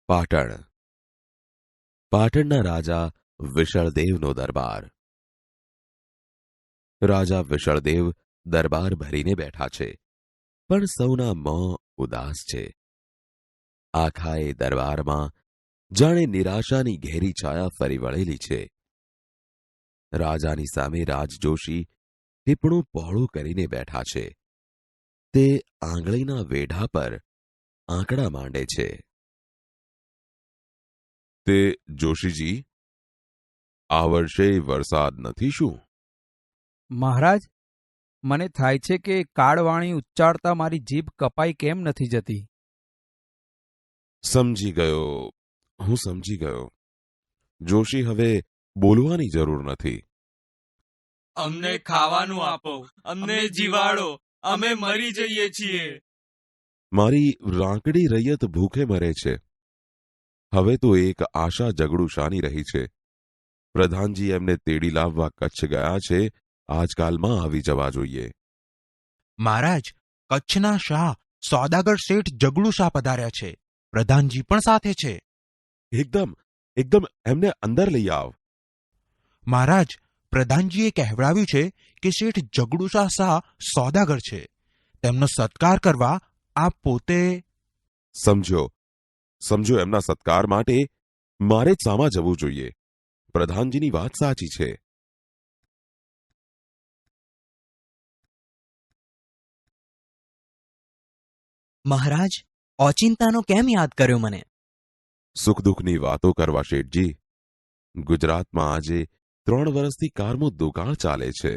પાટણ. પાટણના રાજા વિશળદેવનો દરબાર. રાજા વિશળદેવ દરબાર ભરીને બેઠા છે, પણ સૌના મોં ઉદાસ છે. આખા એ દરબારમાં જાણે નિરાશાની ઘેરી છાયા ફરી વળેલી છે. રાજાની સામે રાજજોશી ટીપણું પહોળું કરીને બેઠા છે. તે આંગળીના વેઢા પર આંકડા માંડે છે. તે જોશીજી, આ વર્ષે વરસાદ નથી શું? મહારાજ, મને થાય છે કે કાળવાણી ઉચ્ચારતા મારી જીભ કપાઈ કેમ નથી જતી. સમજી ગયો, હું સમજી ગયો. જોશી, હવે બોલવાની જરૂર નથી. અમને ખાવાનું આપો, અમને જીવાડો, અમે મરી જઈએ છીએ. મારી રાંકડી રૈયત ભૂખે મરે છે. હવે તો એક આશા જગડુશાની રહી છે. પ્રધાનજી એમને તેડી લાવવા કચ્છ ગયા છે. આજકાલમાં આવી જવા જોઈએ. મહારાજ, કચ્છના શાહ સોદાગર શેઠ જગડુ શાહ પધાર્યા છે. પ્રધાનજી પણ સાથે છે. એકદમ એકદમ એમને અંદર લઈ આવ. મહારાજ, પ્રધાનજીએ કહેવડાવ્યું છે કે શેઠ જગડુ શાહ સોદાગર છે. તેમનો સત્કાર કરવા આપ પોતે... સમજો એમના સત્કાર માટે મારે જ સામા જવું જોઈએ. પ્રધાનજીની વાત સાચી છે. મહારાજ, ઓચિંતાનો કેમ યાદ કર્યો મને? સુખ દુઃખની વાતો કરવા શેઠજી. ગુજરાતમાં આજે 3 વર્ષથી કારનું દુકાળ ચાલે છે.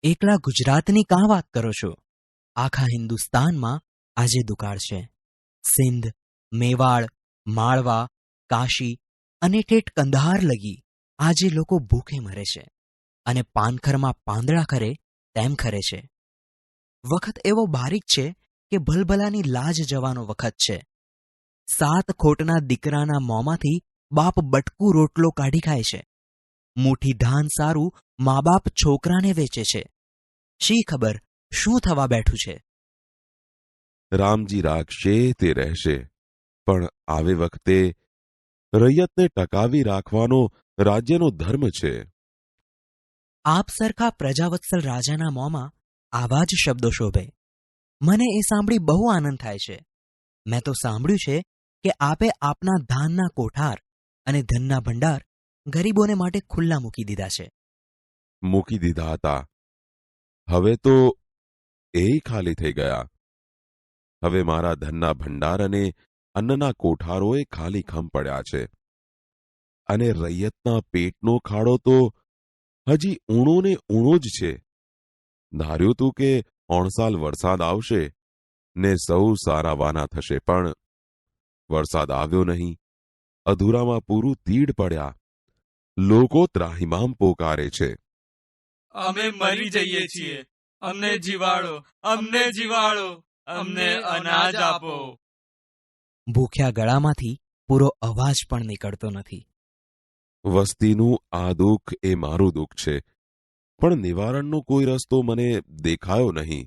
એકલા ગુજરાતની કાં વાત કરો છો? આખા હિન્દુસ્તાનમાં આજે દુકાળ છે. સિંધ, મેવાડ, માળવા, કાશી અને ઠેઠ કંદહાર લગી આજે લોકો ભૂખે મરે છે અને પાનખરમાં પાંદડા ખરે તેમ ખરે છે. વખત એવો બારીક છે કે ભલભલાની લાજ જવાનો વખત છે. 7 ખોટના દીકરાના મોંમાંથી બાપ બટકું રોટલો કાઢી ખાય છે. મુઠ્ઠી ધાન સારું મા બાપ છોકરાને વેચે છે. શી ખબર શું થવા બેઠું છે? રામજી રાખશે તે રહેશે, પણ આવે વખતે રૈયતને ટકાવી રાખવાનો રાજ્યનો ધર્મ છે. આપ સરખા પ્રજાવત્સલ રાજાના મોંમાં આવા જ શબ્દો શોભે. મને એ સાંભળી બહુ આનંદ થાય છે. મેં તો સાંભળ્યું છે કે આપે આપના ધાનના કોઠાર અને ધનના ભંડાર ગરીબોને માટે ખુલ્લા મૂકી દીધા છે. મૂકી દીધા હતા. હવે તો એ ખાલી થઈ ગયા. હવે મારા ધનના ભંડાર અને અન્નના કોઠારોએ ખાલી ખમ પડ્યા છે. અને રૈયતના પેટનો ખાડો તો હજી ઊણો ને ઊણો જ છે. ધાર્યું તું કે ઓણસાલ વરસાદ આવશે ને સૌ સારાવાના થશે, પણ વરસાદ આવ્યો નહીં. અધૂરામાં પૂરું તીડ પડ્યા. લોકો ત્રાહિમામ પોકારે છે. અમે મરી જઈએ છીએ. અમને જીવાડો, અમને જીવાડો, અમને અનાજ આપો. ભૂખ્યા ગળામાંથી પૂરો અવાજ પણ નીકળતો નથી. વસ્તીનું આ દુઃખ એ મારું દુઃખ છે, પણ નિવારણનો કોઈ રસ્તો મને દેખાયો નહીં.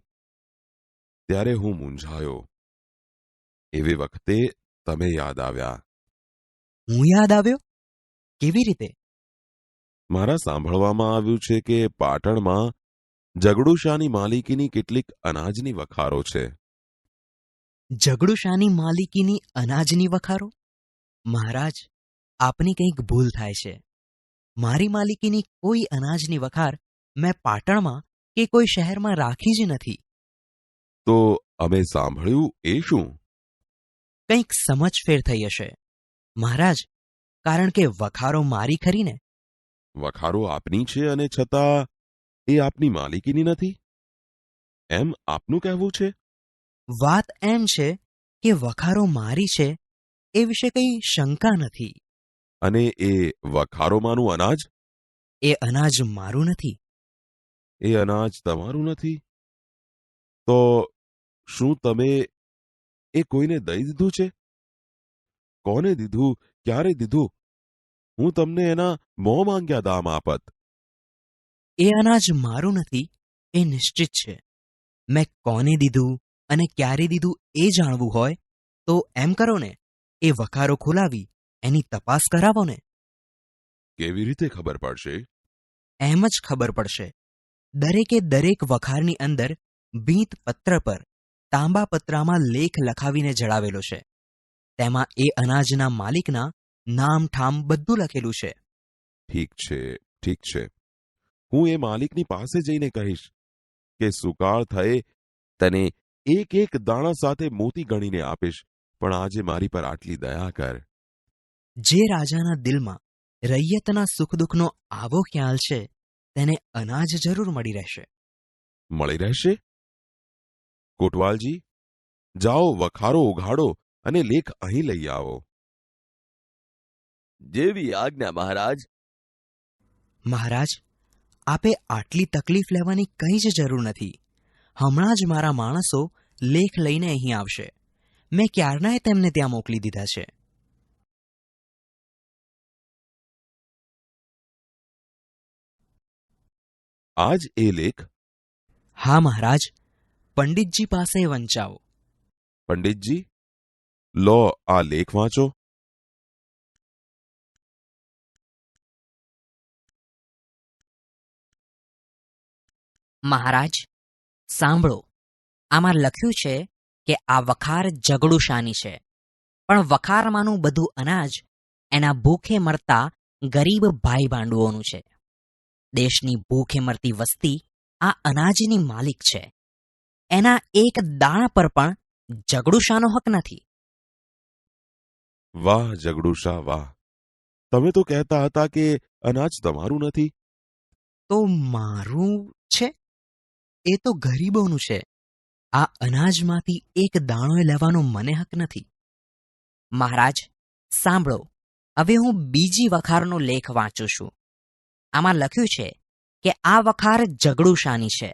ત્યારે હું મૂંઝાયો. એવી વખતે તમે યાદ આવ્યા. હું યાદ આવ્યો? કેવી રીતે? મારા સાંભળવામાં આવ્યું છે કે પાટણમાં જગડુશાની માલિકીની કેટલીક અનાજની વખારો છે. જગડુશાની માલિકીની અનાજની વખારો? મહારાજ, આપની કંઈક ભૂલ થાય છે. મારી માલિકીની કોઈ અનાજની વખાર મેં પાટણમાં કે કોઈ શહેરમાં રાખી જ નથી. તો અમે સાંભળ્યું એ શું? કંઈક સમજફેર થઈ હશે મહારાજ, કારણ કે વખારો મારી ખરી ને. વખારો આપની છે અને છતાં એ આપની માલિકીની નથી, એમ આપનું કહેવું છે? વાત એમ છે કે વખારો મારી છે એ વિશે કંઈ શંકા નથી. અને એ વખારોમાંનું અનાજ? એ અનાજ મારું નથી. એ અનાજ તમારું નથી? તો શું તમે એ કોઈને દઈ દીધું છે? કોને દીધું, ક્યારે દીધું? હું તમને એના મોં માંગ્યા દામ આપત. એ અનાજ મારું નથી એ નિશ્ચિત છે. મેં કોને દીધું અને ક્યારે દીધું એ જાણવું હોય તો એમ કરો ને, એ વખારો ખોલાવી એની તપાસ કરાવો ને. કેવી રીતે ખબર પડશે? એમ જ ખબર પડશે. દરેકે દરેક વખારની અંદર ભીંત પત્ર પર તાંબા પત્રામાં લેખ લખાવીને જડાવેલો છે. તેમાં એ અનાજના માલિકના નામ ઠામ બધું લખેલું છે. ઠીક છે, ઠીક છે. હું એ માલિકની પાસે જઈને કહીશ કે સુકાળ થયે તને એક એક દાણા સાથે મોતી ગણીને આપીશ, પણ આજે મારી પર આટલી દયા કર. જે રાજાના દિલમાં રૈયતના સુખ દુઃખનો આવો ખ્યાલ છે તેને અનાજ જરૂર મળી રહેશે. મળી રહેશે? કોટવાલજી, જાઓ વખારો ઉઘાડો અને લેખ અહીં લઈ આવો. જેવી આજ્ઞા મહારાજ. મહારાજ, આપે આટલી તકલીફ લેવાની કંઈ જ જરૂર નથી. હમણાં જ મારા માણસો લેખ લઈને અહીં આવશે. મેં ક્યારનાય તેમને ત્યાં મોકલી દીધા છે. આજ એ લેખ? હા મહારાજ, પંડિતજી પાસે વંચાવો. પંડિતજી, લો આ લેખ વાંચો. મહારાજ, સાંભળો. આમાં લખ્યું છે કે આ વખાર જગડુશાની છે, પણ વખારમાંનું બધું અનાજ એના ભૂખે મરતા ગરીબ ભાઈ ભાંડુઓનું છે. દેશની ભૂખે મરતી વસ્તી આ અનાજની માલિક છે. એના એક દાણા પર પણ જગડુશાનો હક નથી. વાહ જગડુશા વાહ! તમે તો કહેતા હતા કે અનાજ તમારું નથી. તો મારું છે? એ તો ગરીબોનું છે. આ અનાજમાંથી એક દાણો લેવાનો મને હક નથી. મહારાજ, સાંભળો. હવે હું બીજી વખારનો લેખ વાંચું છું. આમાં લખ્યું છે કે આ વખાર જગડુશાની છે,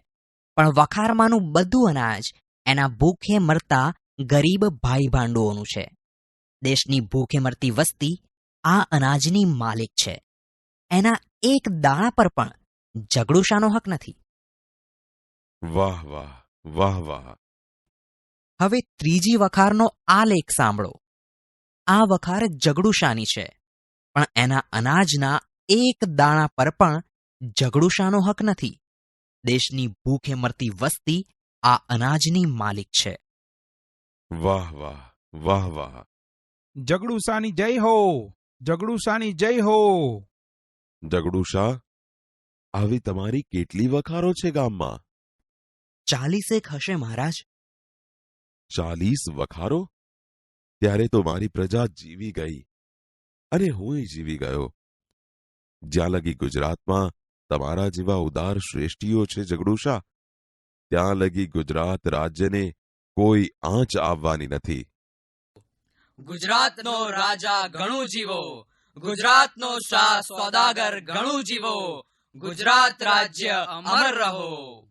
પણ વખારમાંનું બધું અનાજ એના ભૂખે મરતા ગરીબ ભાઈ ભાંડુઓનું છે. દેશની ભૂખે મરતી વસ્તી આ અનાજની માલિક છે. એના એક દાણા પર પણ જગડુશાનો હક નથી. વાહ વાહ વાહ વાહ! હવે ત્રીજી વખારનો આ લેખ સાંભળો. આ વખાર જગડુશાની છે, પણ એના અનાજના એક દાણા પર પણ જગડુશાનો હક નથી. દેશની ભૂખે મરતી વસ્તી આ અનાજની માલિક છે. વાહ વાહ વાહ વાહ! જગડુશાની જય હો! જગડુશાની જય હો! જગડુશા, આવી તમારી કેટલી વખારો છે ગામમાં? 40 હશે મહારાજ. 40 વખારો? ત્યારે તો મારી પ્રજા જીવી ગઈ અને હુંય જીવી ગયો. જ્યાં લગી ગુજરાતમાં તમારા જેવા ઉદાર શ્રેષ્ઠીઓ છે જગડુશા, ત્યાં લગી ગુજરાત રાજ્યને કોઈ આંચ આવવાની નથી. ગુજરાતનો રાજા ઘણું જીવો, ગુજરાતનો શાહ સોદાગર ઘણું જીવો, ગુજરાત રાજ્ય અમર રહો.